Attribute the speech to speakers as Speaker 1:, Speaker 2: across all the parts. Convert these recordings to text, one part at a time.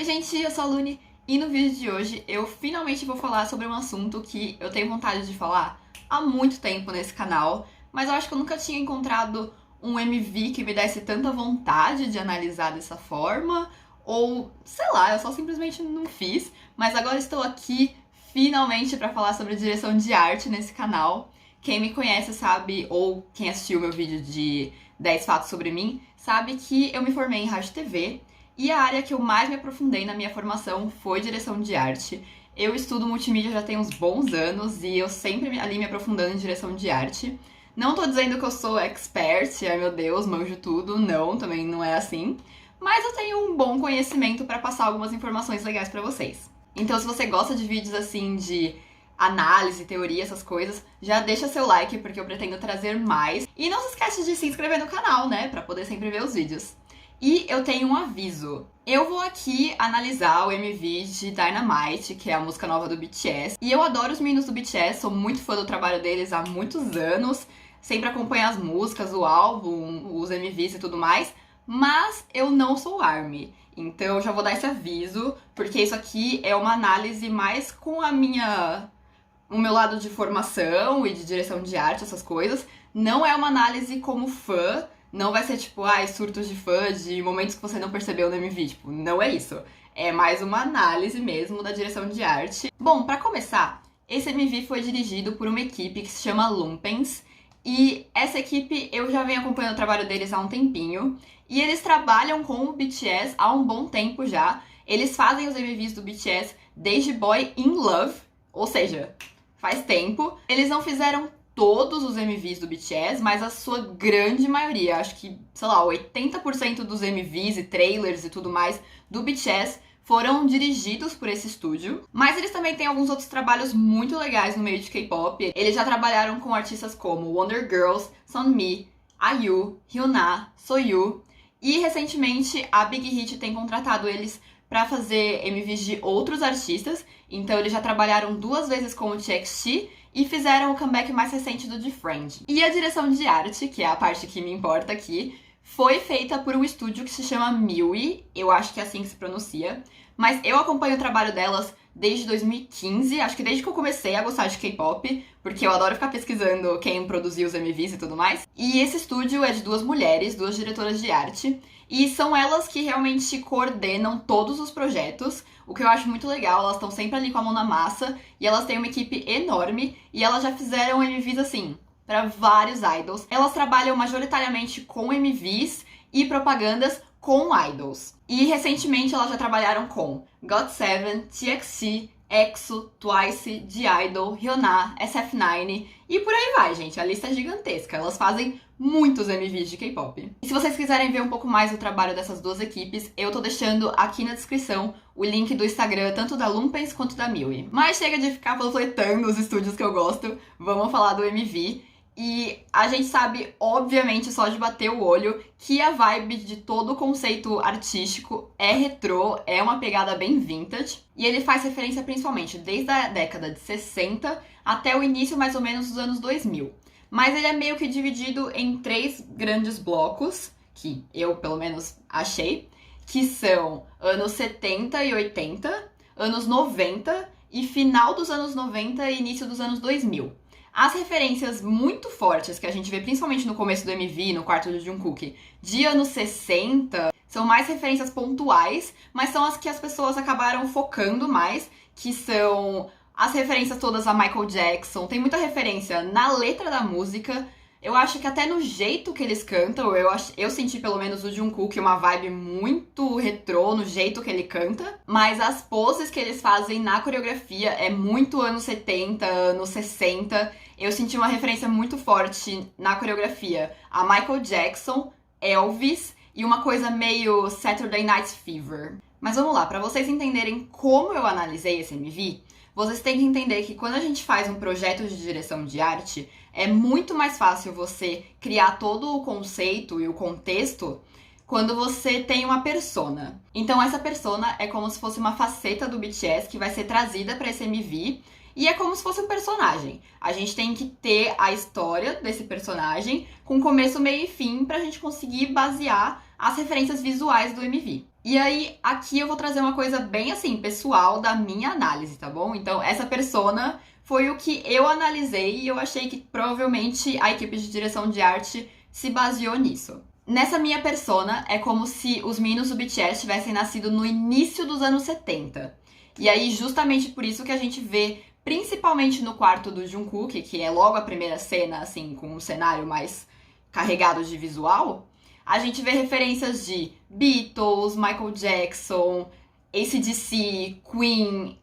Speaker 1: Oi gente, eu sou a Luni e no vídeo de hoje eu finalmente vou falar sobre um assunto que eu tenho vontade de falar há muito tempo nesse canal, mas eu acho que eu nunca tinha encontrado um MV que me desse tanta vontade de analisar dessa forma, ou sei lá, eu só simplesmente não fiz, mas agora estou aqui finalmente para falar sobre direção de arte nesse canal. Quem me conhece sabe, ou quem assistiu meu vídeo de 10 fatos sobre mim, sabe que eu me formei em rádio e TV. E a área que eu mais me aprofundei na minha formação foi direção de arte. Eu estudo multimídia já tem uns bons anos e eu sempre ali me aprofundando em direção de arte. Não tô dizendo que eu sou expert, ai meu Deus, manjo tudo, não, também não é assim. Mas eu tenho um bom conhecimento para passar algumas informações legais para vocês. Então se você gosta de vídeos assim de análise, teoria, essas coisas, já deixa seu like porque eu pretendo trazer mais. E não se esquece de se inscrever no canal, né, para poder sempre ver os vídeos. E eu tenho um aviso. Eu vou aqui analisar o MV de Dynamite, que é a música nova do BTS. E eu adoro os meninos do BTS, sou muito fã do trabalho deles há muitos anos. Sempre acompanho as músicas, o álbum, os MVs e tudo mais. Mas eu não sou ARMY. Então eu já vou dar esse aviso, porque isso aqui é uma análise mais com o meu lado de formação e de direção de arte, essas coisas. Não é uma análise como fã. Não vai ser tipo, surtos de fã, de momentos que você não percebeu no MV. Tipo, não é isso. É mais uma análise mesmo da direção de arte. Bom, pra começar, esse MV foi dirigido por uma equipe que se chama Lumpens. E essa equipe, eu já venho acompanhando o trabalho deles há um tempinho. E eles trabalham com o BTS há um bom tempo já. Eles fazem os MVs do BTS desde Boy in Love. Ou seja, faz tempo. Eles não fizeram todos os MVs do BTS, mas a sua grande maioria, acho que, sei lá, 80% dos MVs e trailers e tudo mais do BTS foram dirigidos por esse estúdio. Mas eles também têm alguns outros trabalhos muito legais no meio de K-pop. Eles já trabalharam com artistas como Wonder Girls, Sunmi, IU, Hyuna, Soyou. E recentemente a Big Hit tem contratado eles para fazer MVs de outros artistas. Então eles já trabalharam 2 vezes com o TXT e fizeram o comeback mais recente do The Friend. E a direção de arte, que é a parte que me importa aqui, foi feita por um estúdio que se chama MIUI, eu acho que é assim que se pronuncia, mas eu acompanho o trabalho delas desde 2015, acho que desde que eu comecei a gostar de K-pop, porque eu adoro ficar pesquisando quem produziu os MVs e tudo mais. E esse estúdio é de 2 mulheres, 2 diretoras de arte, e são elas que realmente coordenam todos os projetos, o que eu acho muito legal. Elas estão sempre ali com a mão na massa, e elas têm uma equipe enorme, e elas já fizeram MVs assim, para vários idols. Elas trabalham majoritariamente com MVs e propagandas com idols. E recentemente elas já trabalharam com GOT7, TXT, EXO, Twice, G-Idol, Hyuna, SF9 e por aí vai, gente. A lista é gigantesca. Elas fazem muitos MVs de K-pop. E se vocês quiserem ver um pouco mais do trabalho dessas 2 equipes, eu tô deixando aqui na descrição o link do Instagram, tanto da Lumpens quanto da MIUI. Mas chega de ficar panfletando os estúdios que eu gosto, vamos falar do MV. E a gente sabe, obviamente, só de bater o olho, que a vibe de todo o conceito artístico é retrô, é uma pegada bem vintage. E ele faz referência principalmente desde a década de 60 até o início mais ou menos dos anos 2000. Mas ele é meio que dividido em 3 grandes blocos, que eu pelo menos achei, que são anos 70 e 80, anos 90 e final dos anos 90 e início dos anos 2000. As referências muito fortes que a gente vê principalmente no começo do MV, no quarto de Jungkook, de anos 60, são mais referências pontuais, mas são as que as pessoas acabaram focando mais, que são as referências todas a Michael Jackson. Tem muita referência na letra da música. Eu acho que até no jeito que eles cantam, eu senti pelo menos o Jungkook uma vibe muito retrô no jeito que ele canta, mas as poses que eles fazem na coreografia é muito anos 70, anos 60. Eu senti uma referência muito forte na coreografia a Michael Jackson, Elvis e uma coisa meio Saturday Night Fever. Mas vamos lá, pra vocês entenderem como eu analisei esse MV, vocês têm que entender que quando a gente faz um projeto de direção de arte, é muito mais fácil você criar todo o conceito e o contexto quando você tem uma persona. Então essa persona é como se fosse uma faceta do BTS que vai ser trazida para esse MV e é como se fosse um personagem. A gente tem que ter a história desse personagem com começo, meio e fim pra gente conseguir basear as referências visuais do MV. E aí, aqui eu vou trazer uma coisa bem assim, pessoal da minha análise, tá bom? Então, essa persona foi o que eu analisei e eu achei que provavelmente a equipe de direção de arte se baseou nisso. Nessa minha persona, é como se os meninos do BTS tivessem nascido no início dos anos 70. E aí, justamente por isso que a gente vê, principalmente no quarto do Jungkook, que é logo a primeira cena, assim, com um cenário mais carregado de visual, a gente vê referências de Beatles, Michael Jackson, AC/DC, Queen,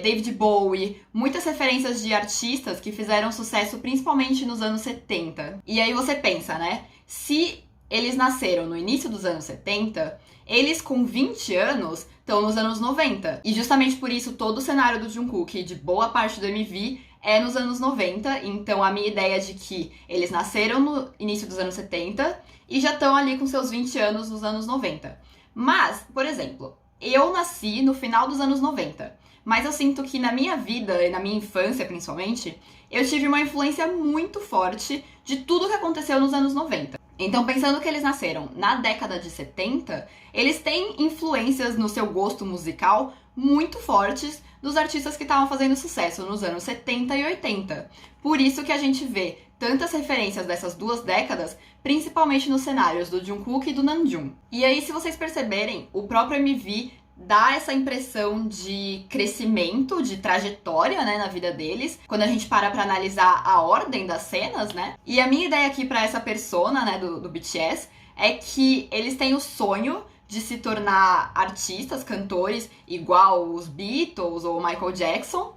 Speaker 1: David Bowie, muitas referências de artistas que fizeram sucesso principalmente nos anos 70. E aí você pensa, né? Se eles nasceram no início dos anos 70, eles com 20 anos estão nos anos 90. E justamente por isso todo o cenário do Jungkook e de boa parte do MV é nos anos 90. Então a minha ideia de que eles nasceram no início dos anos 70 e já estão ali com seus 20 anos nos anos 90. Mas, por exemplo, eu nasci no final dos anos 90. Mas eu sinto que na minha vida, e na minha infância principalmente, eu tive uma influência muito forte de tudo que aconteceu nos anos 90. Então, pensando que eles nasceram na década de 70, eles têm influências no seu gosto musical muito fortes dos artistas que estavam fazendo sucesso nos anos 70 e 80. Por isso que a gente vê tantas referências dessas duas décadas, principalmente nos cenários do Jungkook e do Namjoon. E aí, se vocês perceberem, o próprio MV dá essa impressão de crescimento, de trajetória, né, na vida deles, quando a gente para pra analisar a ordem das cenas, né? E a minha ideia aqui pra essa persona, né, do BTS, é que eles têm o sonho de se tornar artistas, cantores, igual os Beatles ou Michael Jackson,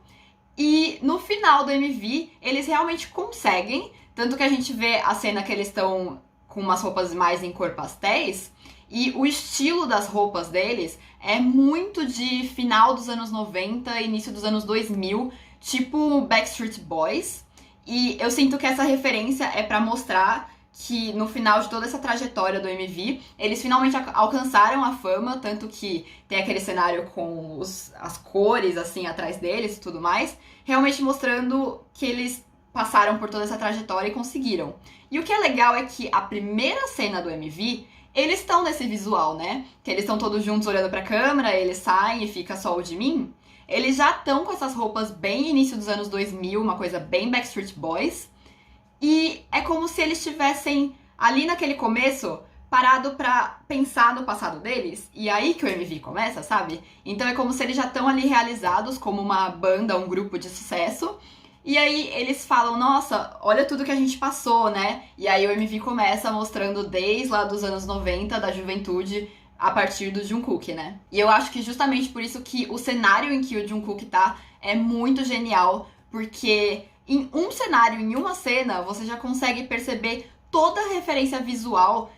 Speaker 1: e no final do MV, eles realmente conseguem, tanto que a gente vê a cena que eles estão com umas roupas mais em cor pastéis, e o estilo das roupas deles é muito de final dos anos 90, início dos anos 2000, tipo Backstreet Boys. E eu sinto que essa referência é pra mostrar que no final de toda essa trajetória do MV, eles finalmente alcançaram a fama, tanto que tem aquele cenário com as cores assim atrás deles e tudo mais, realmente mostrando que eles passaram por toda essa trajetória e conseguiram. E o que é legal é que a primeira cena do MV, eles estão nesse visual, né? Que eles estão todos juntos olhando pra câmera, eles saem e fica só o de mim. Eles já estão com essas roupas bem início dos anos 2000, uma coisa bem Backstreet Boys. E é como se eles estivessem ali naquele começo, parado pra pensar no passado deles. E aí que o MV começa, sabe? Então é como se eles já estão ali realizados como uma banda, um grupo de sucesso. E aí eles falam, nossa, olha tudo que a gente passou, né? E aí o MV começa mostrando desde lá dos anos 90, da juventude, a partir do Jungkook, né? E eu acho que justamente por isso que o cenário em que o Jungkook tá é muito genial, porque em um cenário, em uma cena, você já consegue perceber toda a referência visual,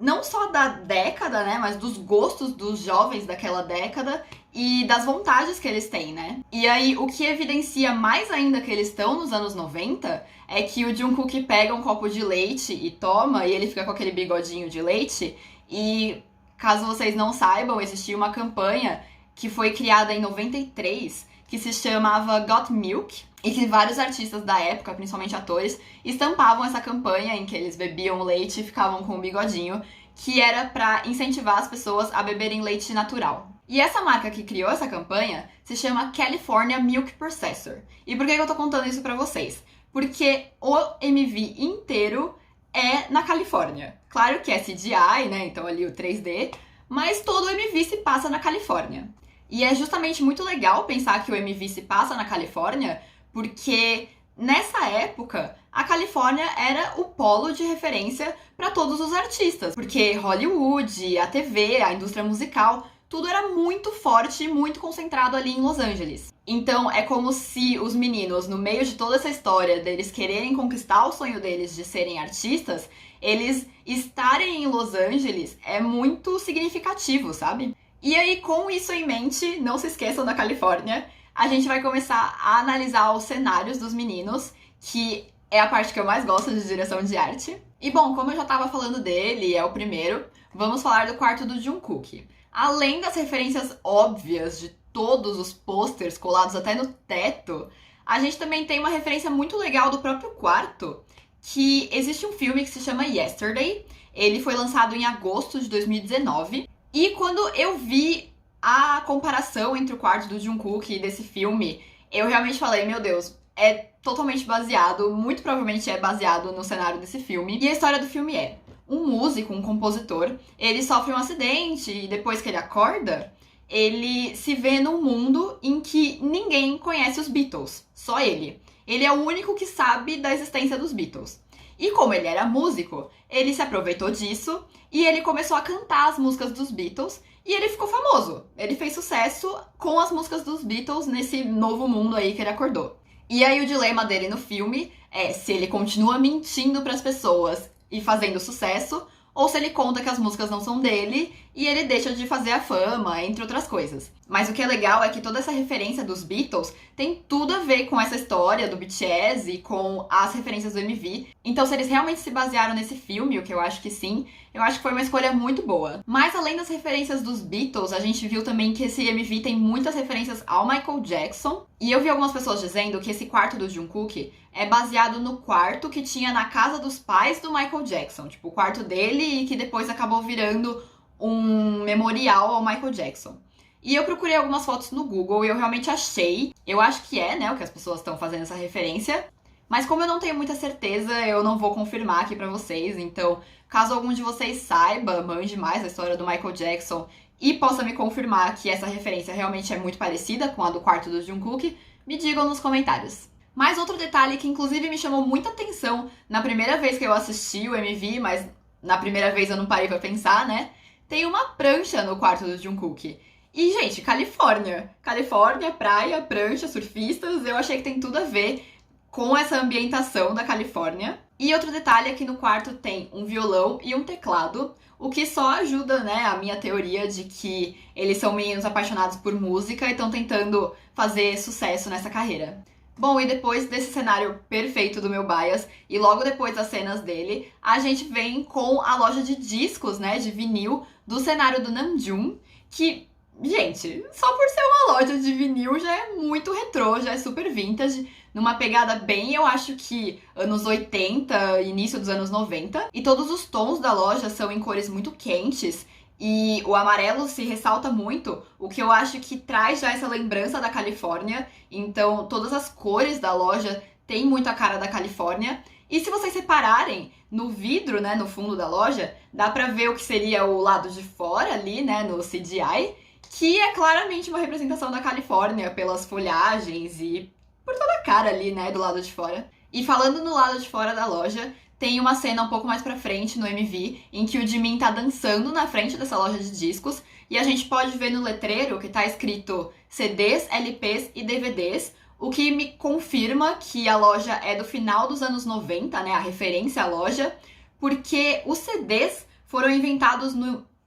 Speaker 1: não só da década, né, mas dos gostos dos jovens daquela década e das vontades que eles têm, né? E aí, o que evidencia mais ainda que eles estão nos anos 90 é que o Jungkook pega um copo de leite e toma, e ele fica com aquele bigodinho de leite. E, caso vocês não saibam, existia uma campanha que foi criada em 93, que se chamava Got Milk, e que vários artistas da época, principalmente atores, estampavam essa campanha em que eles bebiam leite e ficavam com o bigodinho, que era pra incentivar as pessoas a beberem leite natural. E essa marca que criou essa campanha se chama California Milk Processor. E por que eu tô contando isso pra vocês? Porque o MV inteiro é na Califórnia. Claro que é CGI, né? Então ali o 3D, mas todo o MV se passa na Califórnia. E é justamente muito legal pensar que o MV se passa na Califórnia, porque nessa época a Califórnia era o polo de referência para todos os artistas, porque Hollywood, a TV, a indústria musical, tudo era muito forte e muito concentrado ali em Los Angeles. Então é como se os meninos, no meio de toda essa história deles quererem conquistar o sonho deles de serem artistas, eles estarem em Los Angeles é muito significativo, sabe? E aí, com isso em mente, não se esqueçam da Califórnia, a gente vai começar a analisar os cenários dos meninos, que é a parte que eu mais gosto de direção de arte. E bom, como eu já tava falando dele, é o primeiro, vamos falar do quarto do Jungkook. Além das referências óbvias de todos os posters colados até no teto, a gente também tem uma referência muito legal do próprio quarto, que existe um filme que se chama Yesterday. Ele foi lançado em agosto de 2019. E quando eu vi a comparação entre o quarto do Jungkook e desse filme, eu realmente falei, meu Deus, é totalmente baseado, muito provavelmente é baseado no cenário desse filme. E a história do filme é: um músico, um compositor, ele sofre um acidente e depois que ele acorda, ele se vê num mundo em que ninguém conhece os Beatles, só ele. Ele é o único que sabe da existência dos Beatles. E como ele era músico, ele se aproveitou disso e ele começou a cantar as músicas dos Beatles e ele ficou famoso. Ele fez sucesso com as músicas dos Beatles nesse novo mundo aí que ele acordou. E aí o dilema dele no filme é se ele continua mentindo pras pessoas e fazendo sucesso, ou se ele conta que as músicas não são dele e ele deixa de fazer a fama, entre outras coisas. Mas o que é legal é que toda essa referência dos Beatles tem tudo a ver com essa história do BTS e com as referências do MV. Então, se eles realmente se basearam nesse filme, o que eu acho que sim, eu acho que foi uma escolha muito boa. Mas além das referências dos Beatles, a gente viu também que esse MV tem muitas referências ao Michael Jackson. E eu vi algumas pessoas dizendo que esse quarto do Jungkook é baseado no quarto que tinha na casa dos pais do Michael Jackson. Tipo, o quarto dele e que depois acabou virando um memorial ao Michael Jackson. E eu procurei algumas fotos no Google e eu realmente achei. Eu acho que é, né, o que as pessoas estão fazendo essa referência. Mas como eu não tenho muita certeza, eu não vou confirmar aqui pra vocês. Então, caso algum de vocês saiba, manje mais a história do Michael Jackson e possa me confirmar que essa referência realmente é muito parecida com a do quarto do Jungkook, me digam nos comentários. Mais outro detalhe que inclusive me chamou muita atenção na primeira vez que eu assisti o MV, mas na primeira vez eu não parei pra pensar, né? Tem uma prancha no quarto do Jungkook. E, gente, Califórnia. Califórnia, praia, prancha, surfistas, eu achei que tem tudo a ver com essa ambientação da Califórnia. E outro detalhe é que no quarto tem um violão e um teclado, o que só ajuda, né, a minha teoria de que eles são meninos apaixonados por música e estão tentando fazer sucesso nessa carreira. Bom, e depois desse cenário perfeito do meu bias, e logo depois das cenas dele, a gente vem com a loja de discos, né, de vinil, do cenário do Namjoon, que, gente, só por ser uma loja de vinil já é muito retrô, já é super vintage, numa pegada bem, eu acho que anos 80, início dos anos 90. E todos os tons da loja são em cores muito quentes, e o amarelo se ressalta muito, o que eu acho que traz já essa lembrança da Califórnia. Então, todas as cores da loja têm muito a cara da Califórnia. E se vocês repararem, no vidro, né, no fundo da loja, dá pra ver o que seria o lado de fora ali, né, no CGI, que é claramente uma representação da Califórnia pelas folhagens e por toda a cara ali, né, do lado de fora. E falando no lado de fora da loja, tem uma cena um pouco mais pra frente no MV, em que o Jimin tá dançando na frente dessa loja de discos, e a gente pode ver no letreiro que tá escrito CDs, LPs e DVDs, o que me confirma que a loja é do final dos anos 90, né, a referência à loja, porque os CDs foram inventados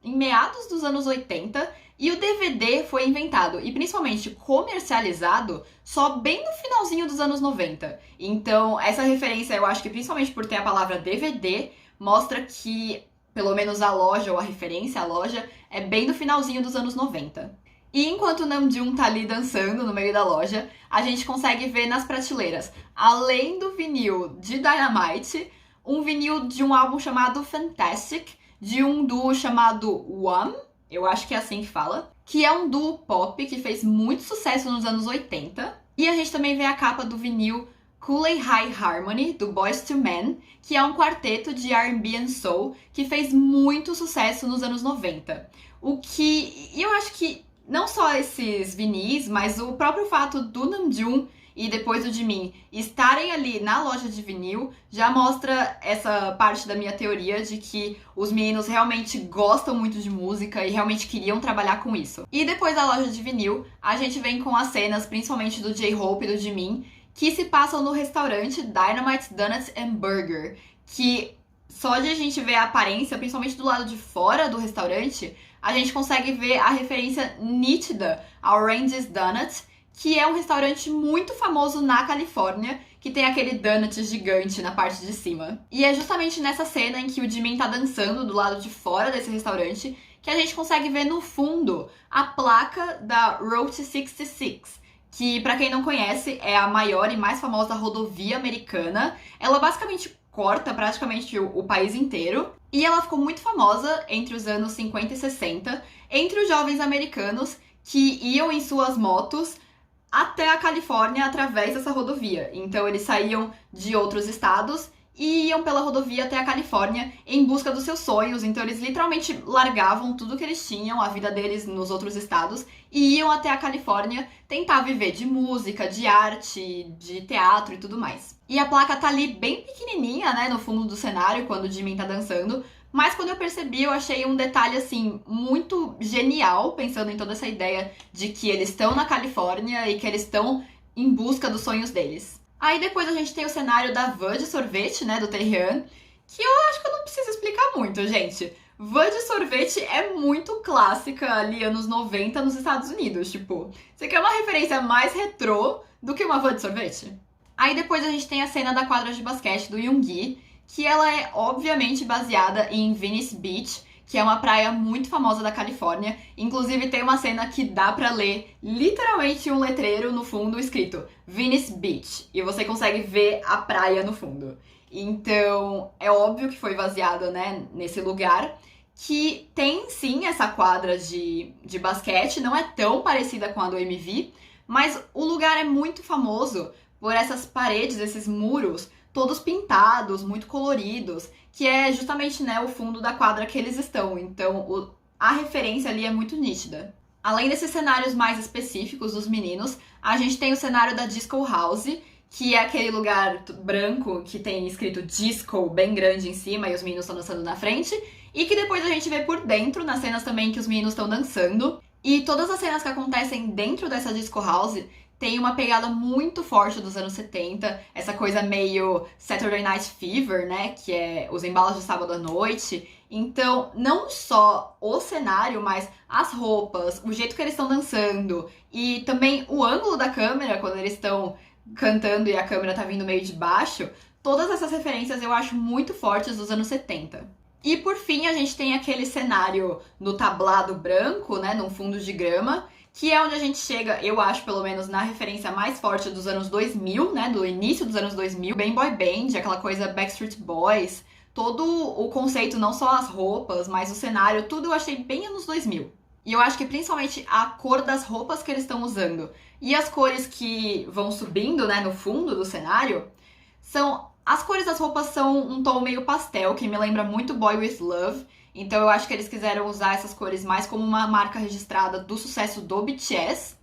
Speaker 1: em meados dos anos 80, e o DVD foi inventado e principalmente comercializado só bem no finalzinho dos anos 90. Então, essa referência, eu acho que principalmente por ter a palavra DVD, mostra que, pelo menos a loja ou a referência à loja, é bem no finalzinho dos anos 90. E enquanto o Namjoon tá ali dançando no meio da loja, a gente consegue ver nas prateleiras, além do vinil de Dynamite, um vinil de um álbum chamado Fantastic, de um duo chamado Wham!, eu acho que é assim que fala, que é um duo pop que fez muito sucesso nos anos 80. E a gente também vê a capa do vinil Kool-Aid High Harmony, do Boyz II Men, que é um quarteto de R&B and Soul que fez muito sucesso nos anos 90. E eu acho que não só esses vinis, mas o próprio fato do Namjoon e depois do Jimin estarem ali na loja de vinil já mostra essa parte da minha teoria de que os meninos realmente gostam muito de música e realmente queriam trabalhar com isso. E depois da loja de vinil, a gente vem com as cenas, principalmente do J-Hope e do Jimin, que se passam no restaurante Dynamite Donuts and Burger, que só de a gente ver a aparência, principalmente do lado de fora do restaurante, a gente consegue ver a referência nítida ao Randy's Donuts, que é um restaurante muito famoso na Califórnia, que tem aquele donut gigante na parte de cima. E é justamente nessa cena em que o Jimin tá dançando do lado de fora desse restaurante que a gente consegue ver no fundo a placa da Route 66, que, pra quem não conhece, é a maior e mais famosa rodovia americana. Ela basicamente corta praticamente o país inteiro. E ela ficou muito famosa entre os anos 50 e 60, entre os jovens americanos que iam em suas motos até a Califórnia através dessa rodovia. Então eles saíam de outros estados e iam pela rodovia até a Califórnia em busca dos seus sonhos. Então eles literalmente largavam tudo que eles tinham, a vida deles nos outros estados, e iam até a Califórnia tentar viver de música, de arte, de teatro e tudo mais. E a placa tá ali bem pequenininha, né, no fundo do cenário, quando o Jimin tá dançando. Mas quando eu percebi, eu achei um detalhe, assim, muito genial, pensando em toda essa ideia de que eles estão na Califórnia e que eles estão em busca dos sonhos deles. Aí depois a gente tem o cenário da van de sorvete, né, do Taehyung, que eu acho que eu não preciso explicar muito, gente. Van de sorvete é muito clássica ali, anos 90, nos Estados Unidos. Tipo, você quer uma referência mais retrô do que uma van de sorvete? Aí depois a gente tem a cena da quadra de basquete do Yoongi, que ela é obviamente baseada em Venice Beach, que é uma praia muito famosa da Califórnia. Inclusive tem uma cena que dá pra ler literalmente um letreiro no fundo escrito Venice Beach, e você consegue ver a praia no fundo. Então é óbvio que foi baseada, né, nesse lugar, que tem sim essa quadra de basquete, não é tão parecida com a do MV, mas o lugar é muito famoso por essas paredes, esses muros, todos pintados, muito coloridos, que é justamente, né, o fundo da quadra que eles estão. Então, a referência ali é muito nítida. Além desses cenários mais específicos dos meninos, a gente tem o cenário da Disco House, que é aquele lugar branco que tem escrito Disco bem grande em cima e os meninos estão dançando na frente, e que depois a gente vê por dentro, nas cenas também que os meninos estão dançando. E todas as cenas que acontecem dentro dessa Disco House tem uma pegada muito forte dos anos 70, essa coisa meio Saturday Night Fever, né, que é os embalos de sábado à noite. Então, não só o cenário, mas as roupas, o jeito que eles estão dançando e também o ângulo da câmera quando eles estão cantando e a câmera tá vindo meio de baixo, todas essas referências eu acho muito fortes dos anos 70. E por fim, a gente tem aquele cenário no tablado branco, né, num fundo de grama, que é onde a gente chega, eu acho, pelo menos, na referência mais forte dos anos 2000, né, do início dos anos 2000, bem boy band, aquela coisa Backstreet Boys, todo o conceito, não só as roupas, mas o cenário, tudo eu achei bem anos 2000. E eu acho que principalmente a cor das roupas que eles estão usando e as cores que vão subindo, né, no fundo do cenário, as cores das roupas são um tom meio pastel, que me lembra muito Boy With Love. Então eu acho que eles quiseram usar essas cores mais como uma marca registrada do sucesso do BTS.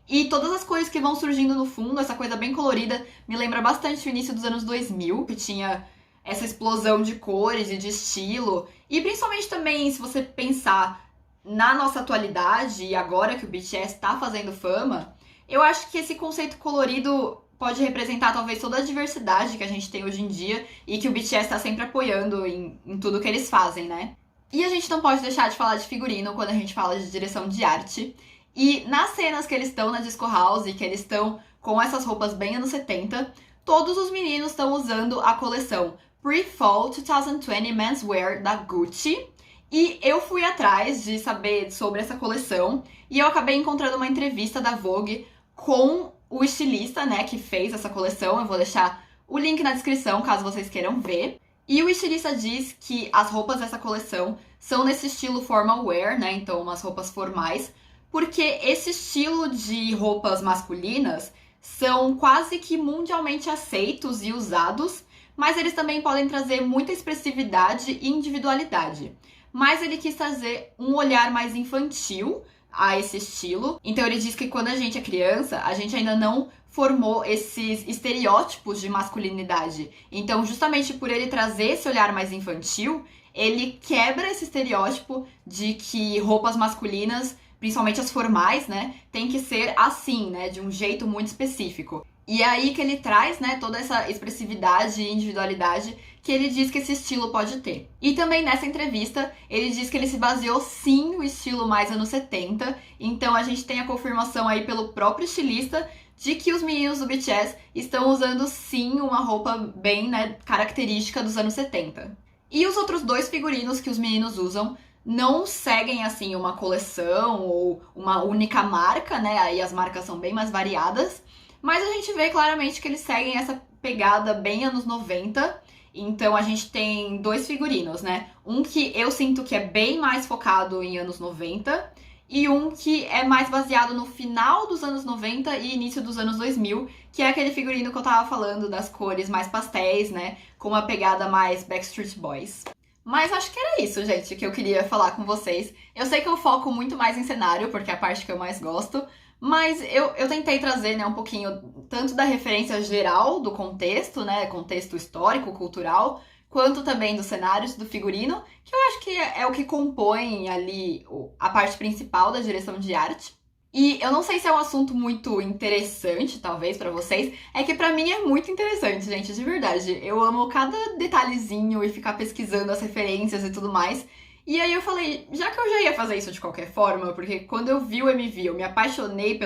Speaker 1: E todas as cores que vão surgindo no fundo, essa coisa bem colorida, me lembra bastante o início dos anos 2000, que tinha essa explosão de cores e de estilo. E principalmente também, se você pensar na nossa atualidade, e agora que o BTS tá fazendo fama, eu acho que esse conceito colorido pode representar talvez toda a diversidade que a gente tem hoje em dia e que o BTS tá sempre apoiando em tudo que eles fazem, né? E a gente não pode deixar de falar de figurino quando a gente fala de direção de arte. E nas cenas que eles estão na Disco House, que eles estão com essas roupas bem anos 70, todos os meninos estão usando a coleção Pre-Fall 2020 Menswear da Gucci. E eu fui atrás de saber sobre essa coleção e eu acabei encontrando uma entrevista da Vogue com o estilista, né, que fez essa coleção. Eu vou deixar o link na descrição, caso vocês queiram ver. E o estilista diz que as roupas dessa coleção são nesse estilo formal wear, né? Então, umas roupas formais, porque esse estilo de roupas masculinas são quase que mundialmente aceitos e usados, mas eles também podem trazer muita expressividade e individualidade. Mas ele quis trazer um olhar mais infantil a esse estilo. Então ele diz que quando a gente é criança, a gente ainda não formou esses estereótipos de masculinidade. Então, justamente por ele trazer esse olhar mais infantil, ele quebra esse estereótipo de que roupas masculinas, principalmente as formais, né, tem que ser assim, né, de um jeito muito específico. E é aí que ele traz, né, toda essa expressividade e individualidade que ele diz que esse estilo pode ter. E também nessa entrevista, ele diz que ele se baseou sim no estilo mais anos 70, então a gente tem a confirmação aí pelo próprio estilista de que os meninos do BTS estão usando sim uma roupa bem, né, característica dos anos 70. E os outros dois figurinos que os meninos usam não seguem, assim, uma coleção ou uma única marca, né, aí as marcas são bem mais variadas, mas a gente vê claramente que eles seguem essa pegada bem anos 90, Então a gente tem dois figurinos, né? Um que eu sinto que é bem mais focado em anos 90 e um que é mais baseado no final dos anos 90 e início dos anos 2000, que é aquele figurino que eu tava falando das cores mais pastéis, né? Com uma pegada mais Backstreet Boys. Mas acho que era isso, gente, que eu queria falar com vocês. Eu sei que eu foco muito mais em cenário, porque é a parte que eu mais gosto, mas eu tentei trazer, né, um pouquinho tanto da referência geral do contexto, né, contexto histórico, cultural, quanto também dos cenários, do figurino, que eu acho que é o que compõe ali a parte principal da direção de arte. E eu não sei se é um assunto muito interessante, talvez, pra vocês. É que pra mim é muito interessante, gente, de verdade. Eu amo cada detalhezinho e ficar pesquisando as referências e tudo mais. E aí eu falei, já que eu já ia fazer isso de qualquer forma, porque quando eu vi o MV, eu me apaixonei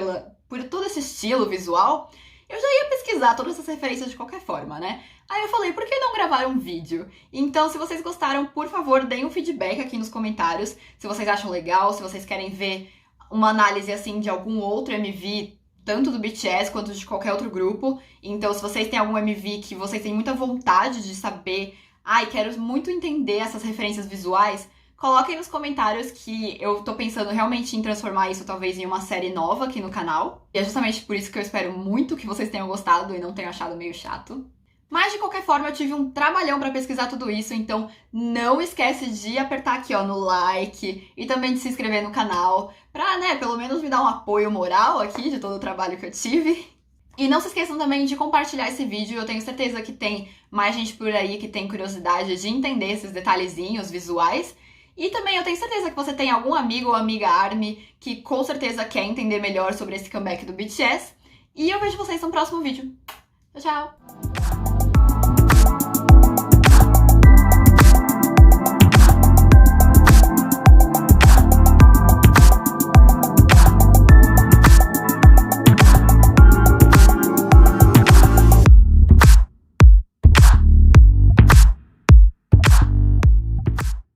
Speaker 1: por todo esse estilo visual, eu já ia pesquisar todas essas referências de qualquer forma, né? Aí eu falei, por que não gravar um vídeo? Então, se vocês gostaram, por favor, deem um feedback aqui nos comentários, se vocês acham legal, se vocês querem ver uma análise assim de algum outro MV, tanto do BTS quanto de qualquer outro grupo. Então, se vocês têm algum MV que vocês têm muita vontade de saber, quero muito entender essas referências visuais, coloquem nos comentários que eu tô pensando realmente em transformar isso talvez em uma série nova aqui no canal. E é justamente por isso que eu espero muito que vocês tenham gostado e não tenham achado meio chato. Mas, de qualquer forma, eu tive um trabalhão pra pesquisar tudo isso, então não esquece de apertar aqui, ó, no like e também de se inscrever no canal pra, né, pelo menos me dar um apoio moral aqui de todo o trabalho que eu tive. E não se esqueçam também de compartilhar esse vídeo, eu tenho certeza que tem mais gente por aí que tem curiosidade de entender esses detalhezinhos visuais. E também eu tenho certeza que você tem algum amigo ou amiga ARMY que com certeza quer entender melhor sobre esse comeback do BTS. E eu vejo vocês no próximo vídeo. Tchau, tchau!